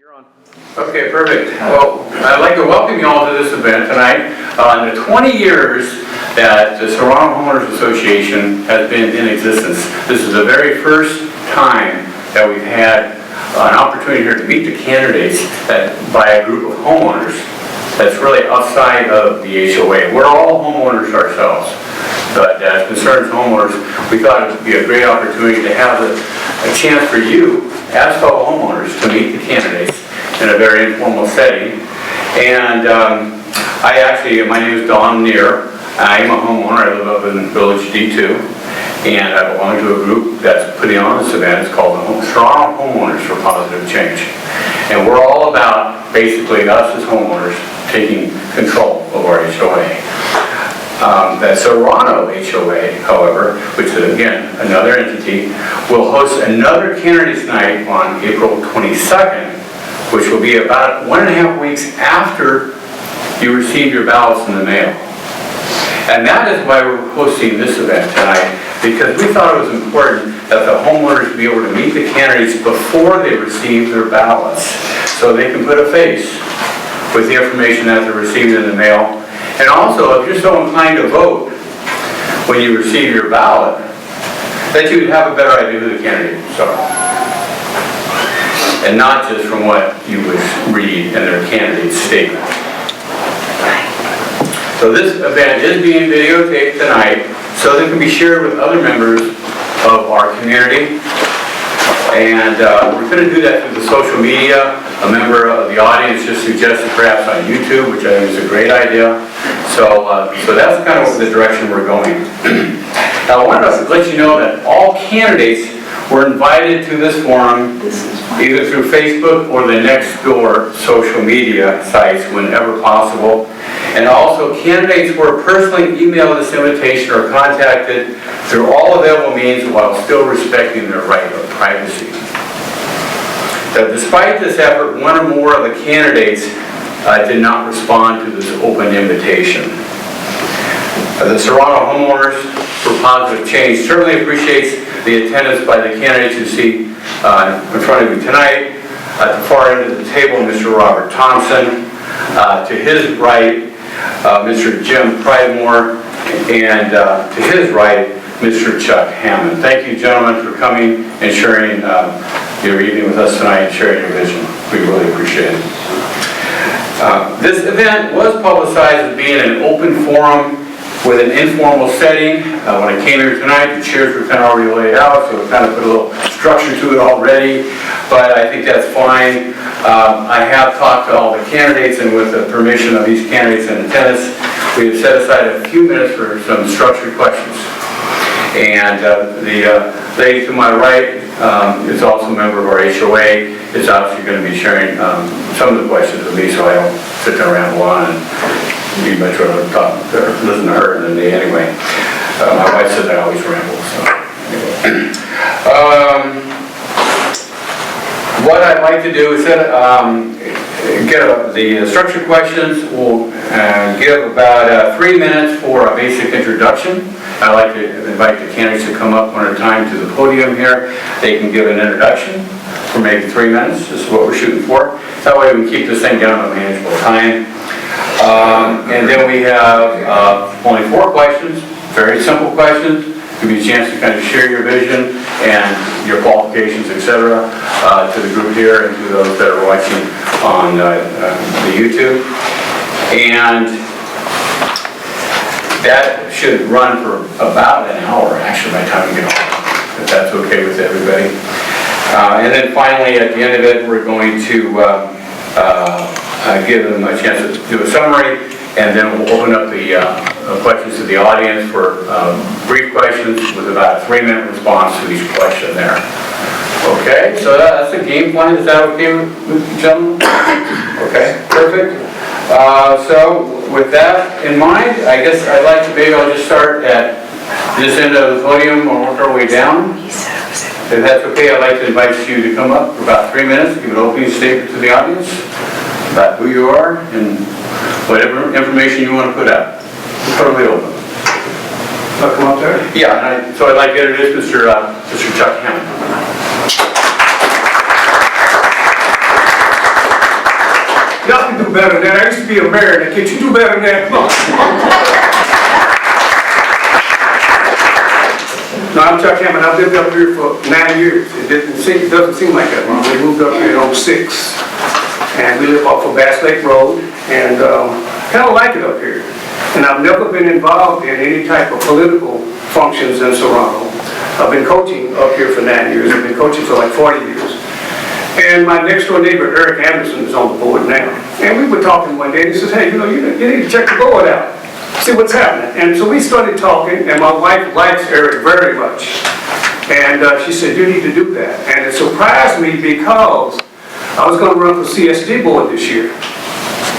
You're on. Okay, perfect. Well, I'd like to welcome you all to this event tonight. In the 20 years that the Serrano Homeowners Association has been in existence, this is the very first time that we've had an opportunity here to meet the candidates by a group of homeowners that's really outside of the HOA. We're all homeowners ourselves, but as concerns homeowners, we thought it would be a great opportunity to have a chance for you as fellow homeowners to meet the candidates in a very informal setting. And my name is Don Neer. I'm a homeowner. I live up in Village D2, and I belong to a group that's putting on this event. It's called the Serrano Homeowners for Positive Change. And we're all about, basically, us as homeowners taking control of our HOA. The Serrano HOA, however, which is again another entity, will host another candidates night on April 22nd, which will be about 1.5 weeks after you receive your ballots in the mail. And that is why we're hosting this event tonight, because we thought it was important that the homeowners be able to meet the candidates before they receive their ballots, so they can put a face with the information that they're receiving in the mail. And also, if you're so inclined to vote when you receive your ballot, that you'd have a better idea who the candidates are. And not just from what you would read in their candidate statement. So this event is being videotaped tonight, so that it can be shared with other members of our community. And we're going to do that through the social media. A member of the audience just suggested perhaps on YouTube, which I think is a great idea. So that's kind of the direction we're going. Now I wanted to let you know that all candidates were invited to this forum either through Facebook or the next door social media sites whenever possible. And also candidates were personally emailed this invitation or contacted through all available means while still respecting their right of privacy. Despite this effort, one or more of the candidates did not respond to this open invitation. The Serrano Homeowners for Positive Change certainly appreciates the attendance by the candidates you see in front of you tonight. At the far end of the table, Mr. Robert Thompson. To his right, Mr. Jim Pridemore. And to his right, Mr. Chuck Hammond. Thank you, gentlemen, for coming and sharing your evening with us tonight and sharing your vision. We really appreciate it. This event was publicized as being an open forum with an informal setting. When I came here tonight, the chairs were kind of already laid out, so we kind of put a little structure to it already, but I think that's fine. I have talked to all the candidates, and with the permission of these candidates in attendance, we have set aside a few minutes for some structured questions. And the lady to my right is also a member of our HOA. Is obviously going to be sharing some of the questions with me, so I don't sit there and ramble on, and you much rather listen to her than me anyway. My wife says I always ramble, so anyway. What I'd like to do is get the structured questions. We'll give about 3 minutes for a basic introduction. I'd like to invite the candidates to come up one at a time to the podium here. They can give an introduction for maybe 3 minutes. This is what we're shooting for. That way we can keep this thing down to a manageable time. And then we have only 4 questions, very simple questions. Give you a chance to kind of share your vision and your qualifications, etc., to the group here and to those that are watching on the YouTube. And that should run for about an hour, actually, by the time we get home, if that's okay with everybody. And then finally, at the end of it, we're going to give them a chance to do a summary, and then we'll open up the questions to the audience for brief questions with about a 3-minute response to each question there. Okay, so that's the game plan. Is that okay with you gentlemen? Okay, perfect. So with that in mind, I guess I'd like to maybe I'll just start at this end of the podium and work our way down. If that's okay, I'd like to invite you to come up for about 3 minutes, give an opening statement to the audience about who you are and whatever information you want to put out. It's totally open. I'll come up there? Yeah, so I'd like to introduce Mr. Chuck Hammond. to do better than that. I used to be a mayor. Now, can't you do better than that? Come on. No, I'm Chuck Hammond. I've lived up here for 9 years. It doesn't seem like that long. We moved up here in 06. And we live off of Bass Lake Road. And kind of like it up here. And I've never been involved in any type of political functions in Serrano. I've been coaching up here for 9 years. I've been coaching for like 40 years. And my next door neighbor, Eric Anderson, is on the board now. And we were talking one day, and he says, hey, you need to check the board out, see what's happening. And so we started talking, and my wife likes Eric very much. And she said, you need to do that. And it surprised me because I was going to run for CSD board this year.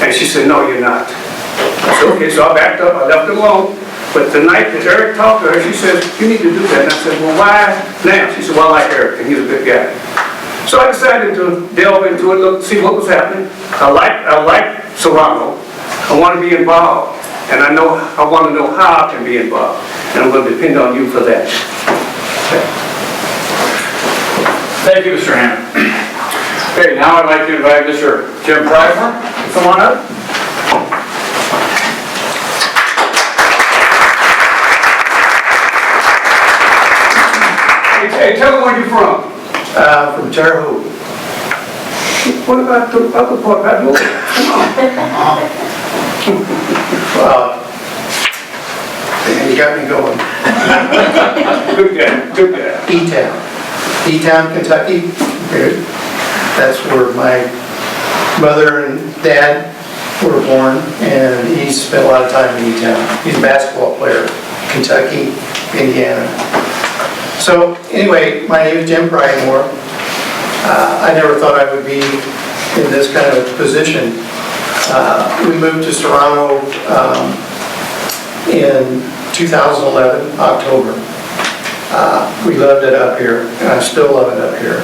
And she said, no, you're not. I said, okay, so I backed up, I left it alone. But the night that Eric talked to her, she said, you need to do that. And I said, well, why now? She said, well, I like Eric, and he's a good guy. So I decided to delve into it, look, see what was happening. I like Serrano. I want to be involved. And I want to know how I can be involved. And I'm going to depend on you for that. Thank you, Mr. Hammond. Okay, now I'd like to invite Mr. Jim Pridemore to come on up. Hey, tell them where you're from. From Terre Haute. What about the other part? Come on. You got me going. Good guy. E-Town, Kentucky. Good. That's where my mother and dad were born, and he spent a lot of time in E-Town. He's a basketball player, Kentucky, Indiana. So anyway, my name is Jim Pridemore. I never thought I would be in this kind of position. We moved to Serrano in 2011, October. We loved it up here, and I still love it up here.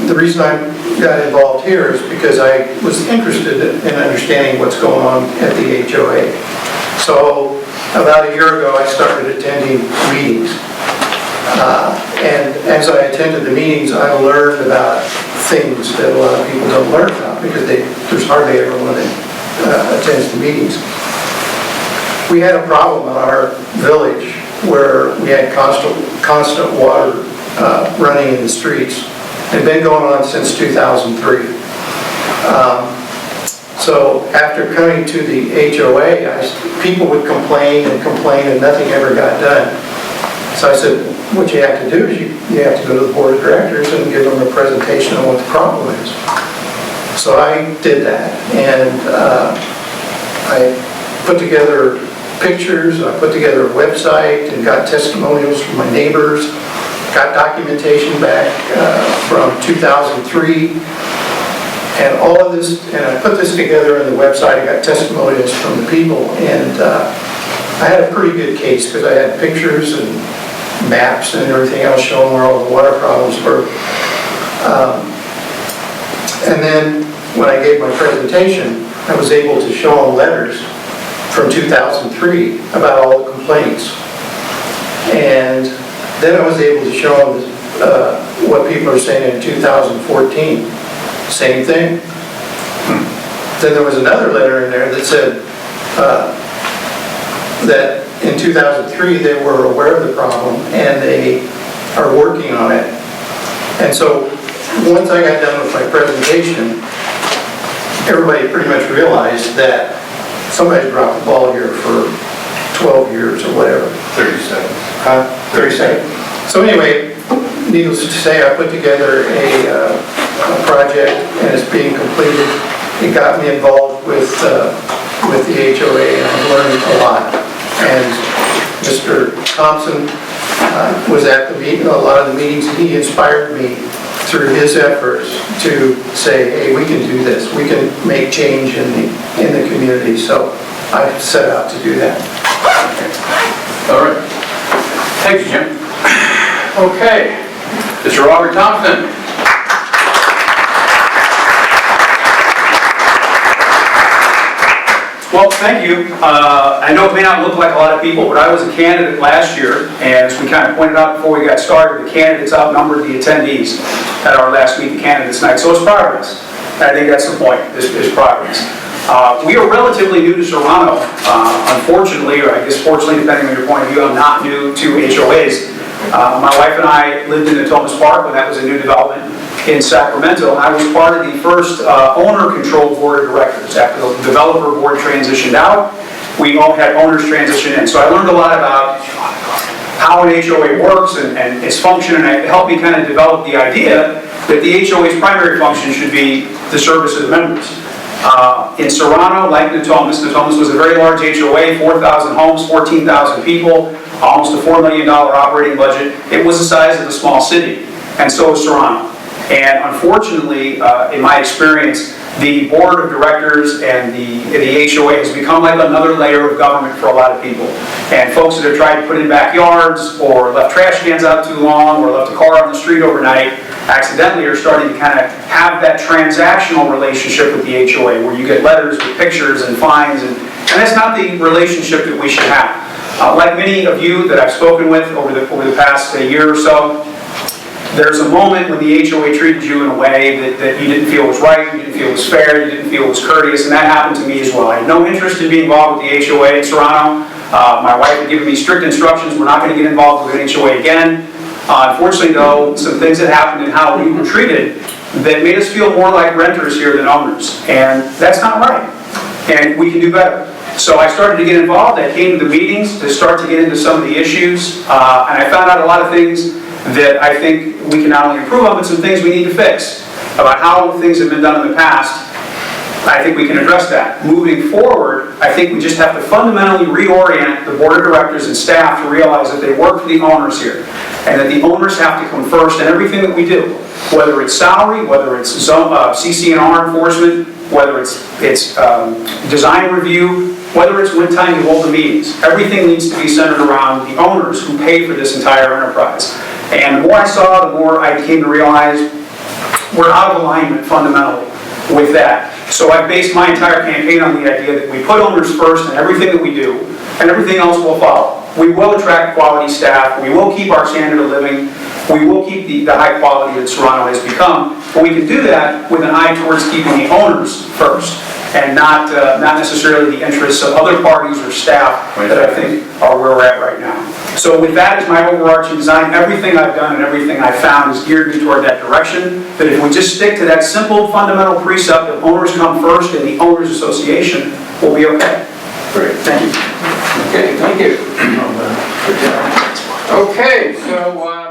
The reason I got involved here is because I was interested in understanding what's going on at the HOA. So about a year ago, I started attending meetings. And as I attended the meetings, I learned about things that a lot of people don't learn about because there's hardly everyone that attends the meetings. We had a problem in our village where we had constant water running in the streets. It had been going on since 2003. So after coming to the HOA, people would complain and nothing ever got done. So I said, what you have to do is you have to go to the board of directors and give them a presentation on what the problem is. So I did that, and I put together pictures, I put together a website and got testimonials from my neighbors, got documentation back from 2003, and all of this, and I put this together on the website. I got testimonials from the people, and I had a pretty good case because I had pictures and maps and everything else showing where all the water problems were. And then when I gave my presentation, I was able to show them letters from 2003 about all the complaints. And then I was able to show them what people are saying in 2014. Same thing. Then there was another letter in there that said that in 2003 they were aware of the problem and they are working on it. And so once I got done with my presentation, everybody pretty much realized that somebody dropped the ball here for 12 years or whatever. 30 seconds. 30 seconds. So anyway, needless to say, I put together a project and it's being completed. It got me involved with the HOA and I've learned a lot. And Mr. Thompson was at the meeting, a lot of the meetings. He inspired me through his efforts to say, hey, we can do this. We can make change in the community. So I set out to do that. All right. Thank you, Jim. Okay. Mr. Robert Thompson. Well, thank you. I know it may not look like a lot of people, but I was a candidate last year, and as we kind of pointed out before we got started, the candidates outnumbered the attendees at our last Meet the Candidates night, so it's progress. I think that's the point, is progress. We are relatively new to Serrano. Unfortunately, or I guess fortunately, depending on your point of view, I'm not new to HOAs. My wife and I lived in Thomas Park when that was a new development in Sacramento, and I was part of the first owner-controlled board of directors. After the developer board transitioned out, we all had owners transition in. So I learned a lot about how an HOA works and its function, and it helped me kind of develop the idea that the HOA's primary function should be the service of the members. In Serrano, like Natomas was a very large HOA, 4,000 homes, 14,000 people, almost a $4 million operating budget. It was the size of a small city, and so is Serrano. And unfortunately, in my experience, the board of directors and the HOA has become like another layer of government for a lot of people. And folks that have tried to put in backyards, or left trash cans out too long, or left a car on the street overnight, accidentally are starting to kind of have that transactional relationship with the HOA, where you get letters with pictures and fines, and that's not the relationship that we should have. Like many of you that I've spoken with over the past year or so, there's a moment when the HOA treated you in a way that you didn't feel was right, you didn't feel was fair, you didn't feel was courteous, and that happened to me as well. I had no interest in being involved with the HOA in Serrano. My wife had given me strict instructions, we're not going to get involved with an HOA again. Unfortunately though, some things that happened in how we were treated that made us feel more like renters here than owners, and that's not right, and we can do better. So I started to get involved. I came to the meetings to start to get into some of the issues, and I found out a lot of things that I think we can not only improve on, but some things we need to fix about how things have been done in the past. I think we can address that. Moving forward, I think we just have to fundamentally reorient the board of directors and staff to realize that they work for the owners here, and that the owners have to come first in everything that we do, whether it's salary, whether it's CC&R enforcement, whether it's design review, whether it's when time you hold the meetings. Everything needs to be centered around the owners who pay for this entire enterprise. And the more I saw, the more I came to realize we're out of alignment fundamentally with that. So I based my entire campaign on the idea that we put owners first in everything that we do, and everything else will follow. We will attract quality staff, we will keep our standard of living, we will keep the high quality that Serrano has become, but we can do that with an eye towards keeping the owners first, and not necessarily the interests of other parties or staff that I think are where we're at right now. So with that as my overarching design, everything I've done and everything I've found is geared me toward that direction, that if we just stick to that simple fundamental precept of owners come first and the owners association, we'll be okay. Great. Thank you. Okay, thank you. Okay, so